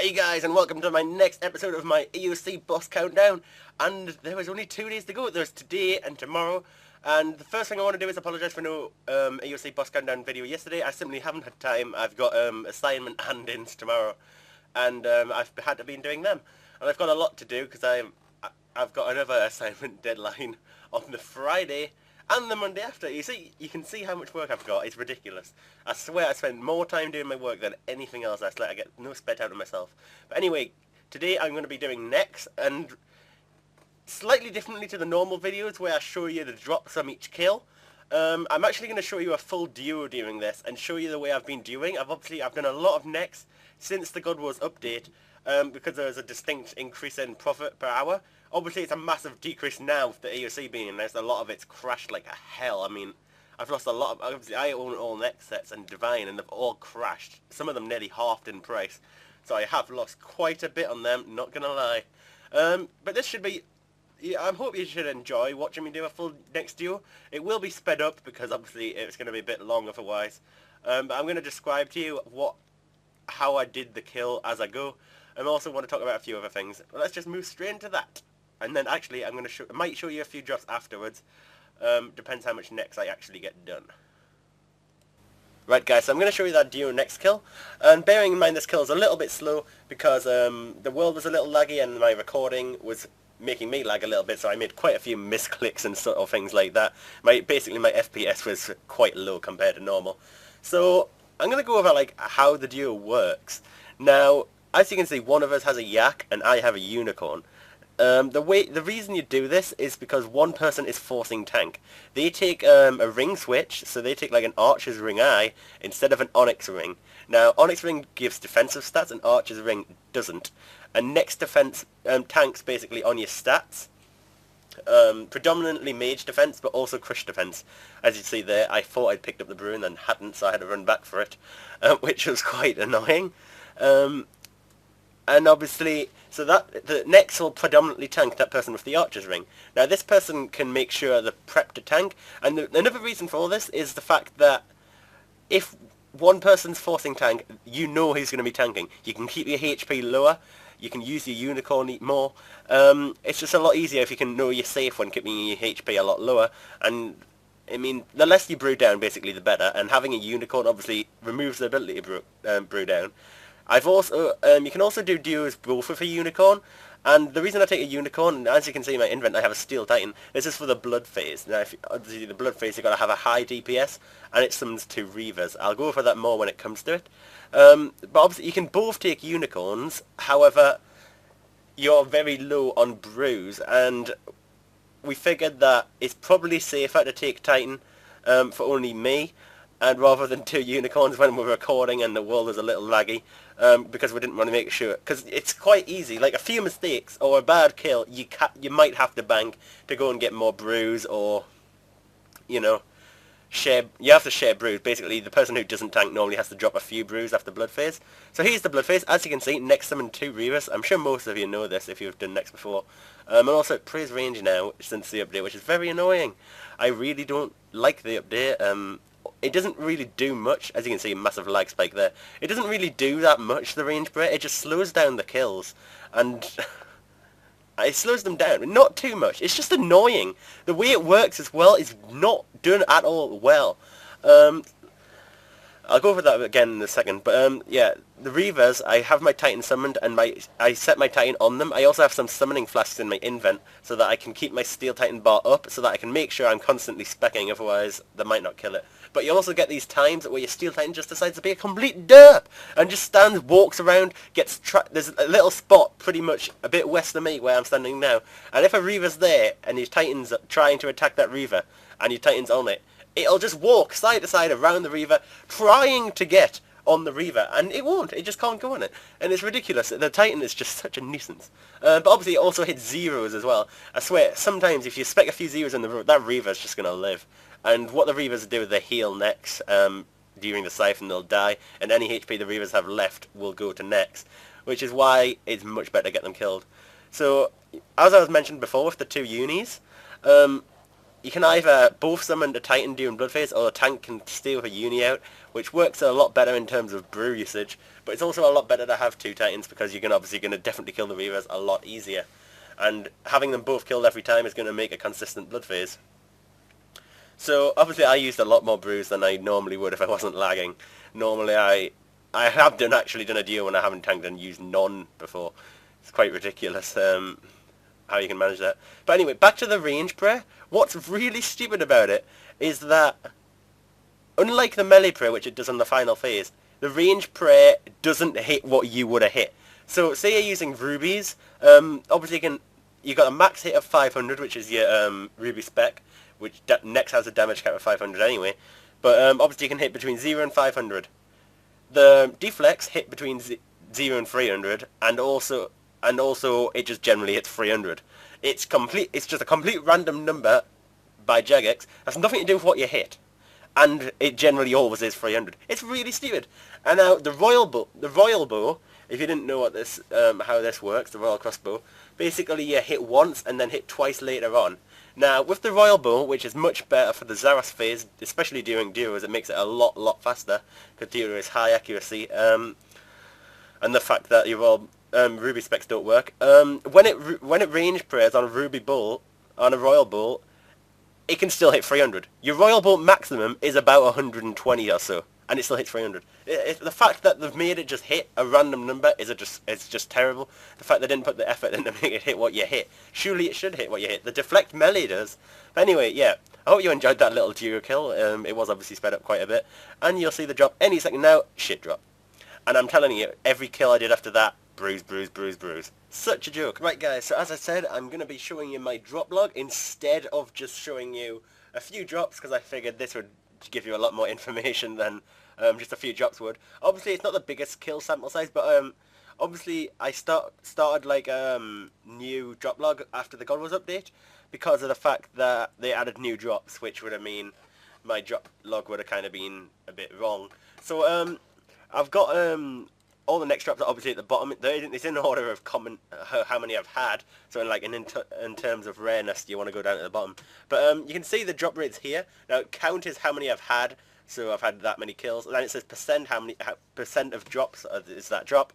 Hey guys, and welcome to my next episode of my EOC boss countdown. And there was only 2 days to go. There's today and tomorrow. And the first thing I want to do is apologise for no EOC boss countdown video yesterday. I simply haven't had time. I've got assignment hand-ins tomorrow, and I've had to be doing them. And I've got a lot to do because I've got another assignment deadline on the Friday and the Monday after. You can see how much work I've got. It's ridiculous. I swear I spend more time doing my work than anything else. I get no spare time to myself. But anyway, today I'm going to be doing next, and slightly differently to the normal videos where I show you the drops from each kill. I'm actually going to show you a full duo doing this and show you the way I've been doing. I've done a lot of necks since the God Wars update, because there's a distinct increase in profit per hour. Obviously, it's a massive decrease now with the EOC being in this. A lot of it's crashed like hell. I mean, I've lost a lot of... Obviously, I own all neck sets and Divine, and they've all crashed. Some of them nearly halved in price. So I have lost quite a bit on them, not going to lie. But this should be... Yeah, I hope you should enjoy watching me do a full next duo. It will be sped up because obviously it's going to be a bit long otherwise. But I'm going to describe to you how I did the kill as I go. I also want to talk about a few other things. But let's just move straight into that. And then actually I'm going to might show you a few drops afterwards. Depends how much necks I actually get done. Right guys, so I'm going to show you that duo next kill. And bearing in mind this kill is a little bit slow because the world was a little laggy and my recording was making me lag a little bit, so I made quite a few misclicks and sort of things like that. Basically my FPS was quite low compared to normal. So I'm going to go over like how the duo works. Now, as you can see, one of us has a yak and I have a unicorn. The reason you do this is because one person is forcing tank. They take a ring switch, so they take like an Archer's Ring Eye instead of an Onyx Ring. Now, Onyx Ring gives defensive stats and Archer's Ring doesn't. And next defense tanks basically on your stats. Predominantly mage defense, but also crush defense. As you see there, I thought I'd picked up the brew and then hadn't, so I had to run back for it, which was quite annoying. And obviously, so that the next will predominantly tank that person with the Archer's Ring. Now this person can make sure the prep to tank, and another reason for all this is the fact that if one person's forcing tank, you know he's going to be tanking. You can keep your HP lower, you can use your unicorn more. It's just a lot easier if you can know you're safe when keeping your HP a lot lower, and I mean, the less you brew down, basically, the better, and having a unicorn obviously removes the ability to brew down. I've also, you can also do duos both with a unicorn, and the reason I take a unicorn, and as you can see in my invent, I have a steel titan. This is for the blood phase. Now, obviously the blood phase, you've got to have a high DPS, and it summons 2 reavers. I'll go over that more when it comes to it. But obviously you can both take unicorns, however, you're very low on brews, and we figured that it's probably safer to take titan for only me, and rather than 2 unicorns when we're recording and the world is a little laggy, because we didn't want to make sure, because it's quite easy, like a few mistakes or a bad kill, you might have to bank to go and get more brews, or, you know, you have to share brews. Basically, the person who doesn't tank normally has to drop a few brews after blood phase. So here's the blood phase. As you can see, next summon 2 reavers. I'm sure most of you know this if you've done next before. And also it prays range now since the update, which is very annoying. I really don't like the update. It doesn't really do much. As you can see, a massive lag spike there. It doesn't really do that much, the range break. It just slows down the kills. And it slows them down. Not too much. It's just annoying. The way it works as well is not done at all well. I'll go over that again in a second, but yeah, the reavers, I have my titan summoned, and I set my titan on them. I also have some summoning flasks in my invent, so that I can keep my steel titan bar up, so that I can make sure I'm constantly specking, otherwise they might not kill it. But you also get these times where your steel titan just decides to be a complete derp, and just stands, walks around, there's a little spot pretty much a bit west of me where I'm standing now, and if a reaver's there, and your titan's trying to attack that reaver, and your titan's on it, it'll just walk side to side around the reaver, trying to get on the reaver, and it won't. It just can't go on it, and it's ridiculous. The titan is just such a nuisance. But obviously it also hits zeros as well. I swear, sometimes if you spec a few zeros in that reaver's just going to live. And what the reavers do is they heal next during the siphon, they'll die, and any HP the reavers have left will go to next, which is why it's much better to get them killed. So, as I was mentioned before with the 2 unis, you can either both summon a Titan during blood phase, or a tank can steal a uni out, which works a lot better in terms of brew usage, But it's also a lot better to have 2 Titans because you're obviously going to definitely kill the Reavers a lot easier. And having them both killed every time is going to make a consistent blood phase. So obviously I used a lot more brews than I normally would if I wasn't lagging. Normally I have actually done a deal when I haven't tanked and used none before. It's quite ridiculous how you can manage that. But anyway, back to the range prayer. What's really stupid about it is that, unlike the melee prayer, which it does on the final phase, the range prayer doesn't hit what you would have hit. So say you're using rubies, obviously you got a max hit of 500, which is your ruby spec, which next has a damage cap of 500 anyway. But obviously you can hit between 0 and 500. The deflex hit between 0 and 300, and also it just generally hits 300. It's just a complete random number by Jagex. Has nothing to do with what you hit, and it generally always is 300. It's really stupid. And now the royal bow. If you didn't know what this how this works, the royal crossbow, basically you hit once and then hit twice later on. Now with the royal bow, which is much better for the Zaros phase, especially during duos, it makes it a lot faster because duo is high accuracy, and the fact that your royal ruby specs don't work. When it range prays on a ruby bull, on a royal bull, it can still hit 300. Your royal bull maximum is about 120 or so, and it still hits 300. The fact that they've made it just hit a random number it's just terrible. The fact they didn't put the effort in to make it hit what you hit. Surely it should hit what you hit. The deflect melee does. But anyway, yeah. I hope you enjoyed that little duo kill. It was obviously sped up quite a bit, and you'll see the drop any second now. Shit drop. And I'm telling you, every kill I did after that, bruise. Such a joke. Right guys, so as I said, I'm going to be showing you my drop log instead of just showing you a few drops, because I figured this would give you a lot more information than just a few drops would. Obviously it's not the biggest kill sample size, but obviously I started like new drop log after the God Wars update, because of the fact that they added new drops, which would have mean my drop log would have kind of been a bit wrong. So I've got all the next drops are obviously at the bottom. It's in order of common how many I've had. So in terms of rareness, you want to go down to the bottom. But you can see the drop rates here. Now count is how many I've had. So I've had that many kills. And then it says percent, percent of drops is that drop.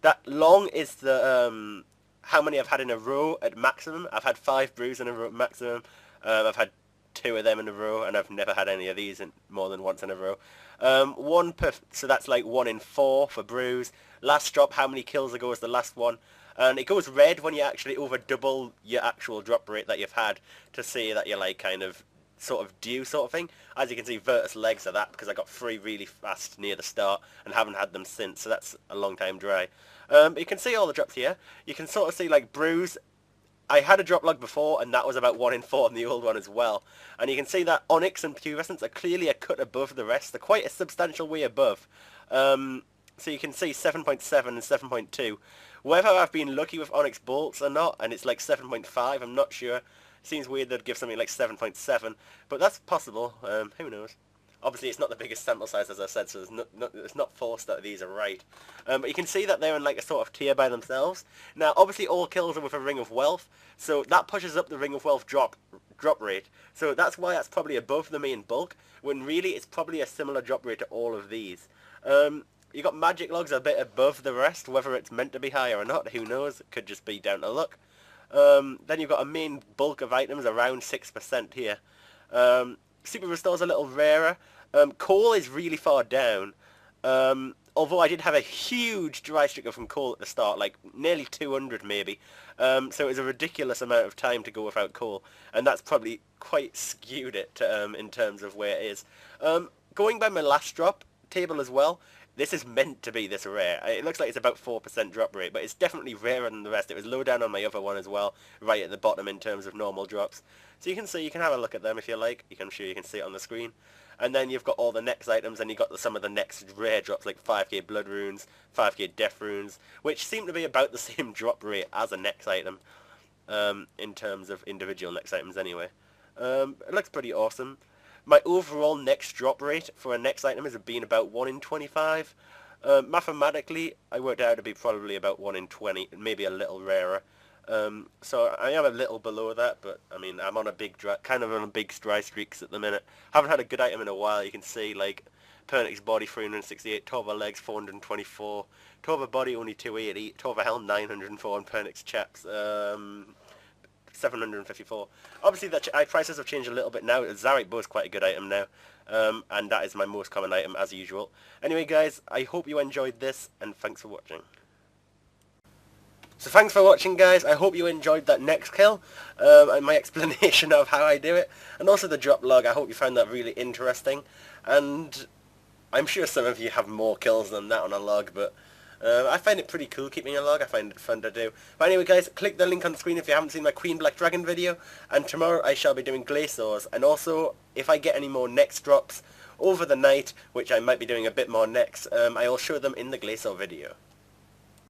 That long is the how many I've had in a row at maximum. I've had 5 brews in a row at maximum. I've had 2 of them in a row, and I've never had any of these more than once in a row. So that's like 1 in 4 for brews. Last drop, how many kills ago is the last one? And it goes red when you actually over double your actual drop rate that you've had, to say that you're like kind of sort of due sort of thing. As you can see, Virtus legs are that, because I got 3 really fast near the start and haven't had them since, so that's a long time dry. But you can see all the drops here. You can sort of see like brews. I had a drop log before, and that was about 1 in 4 on the old one as well. And you can see that Onyx and Puressence are clearly a cut above the rest. They're quite a substantial way above. So you can see 7.7 and 7.2. Whether I've been lucky with Onyx bolts or not, and it's like 7.5, I'm not sure. Seems weird they'd give something like 7.7, but that's possible. Who knows? Obviously, it's not the biggest sample size, as I said, so it's not forced that these are right. But you can see that they're in like a sort of tier by themselves. Now, obviously, all kills are with a Ring of Wealth, so that pushes up the Ring of Wealth drop rate. So that's why that's probably above the main bulk, when really it's probably a similar drop rate to all of these. You got magic logs a bit above the rest, whether it's meant to be higher or not, who knows? It could just be down to luck. Then you've got a main bulk of items around 6% here. Super Restore's a little rarer. Coal is really far down. Although I did have a huge dry streak from coal at the start, like nearly 200 maybe. So it was a ridiculous amount of time to go without coal, and that's probably quite skewed it in terms of where it is. Going by my last drop table as well, this is meant to be this rare. It looks like it's about 4% drop rate, but it's definitely rarer than the rest. It was low down on my other one as well, right at the bottom in terms of normal drops. So you can see, you can have a look at them if you like. I'm sure you can see it on the screen. And then you've got all the next items, and you've got some of the next rare drops, like 5k blood runes, 5k death runes, which seem to be about the same drop rate as a next item, in terms of individual next items anyway. It looks pretty awesome. My overall next drop rate for a next item has been about 1 in 25. Mathematically, I worked out to be probably about 1 in 20, maybe a little rarer. So I am a little below that, but I mean, I'm on a big dry streaks at the minute. Haven't had a good item in a while. You can see, like, Pernix body 368, Torva legs 424, Torva body only 280, Torva helm 904, and Pernix chaps 754. Obviously the prices have changed a little bit now. Zarek bow is quite a good item now, and that is my most common item as usual. Anyway guys, I hope you enjoyed this, and thanks for watching. So thanks for watching guys, I hope you enjoyed that next kill, and my explanation of how I do it, and also the drop log. I hope you found that really interesting, and I'm sure some of you have more kills than that on a log, but I find it pretty cool keeping a log. I find it fun to do. But anyway guys, click the link on the screen if you haven't seen my Queen Black Dragon video, and tomorrow I shall be doing Glaciers, and also if I get any more next drops over the night, which I might be doing a bit more next, I will show them in the Glacier video.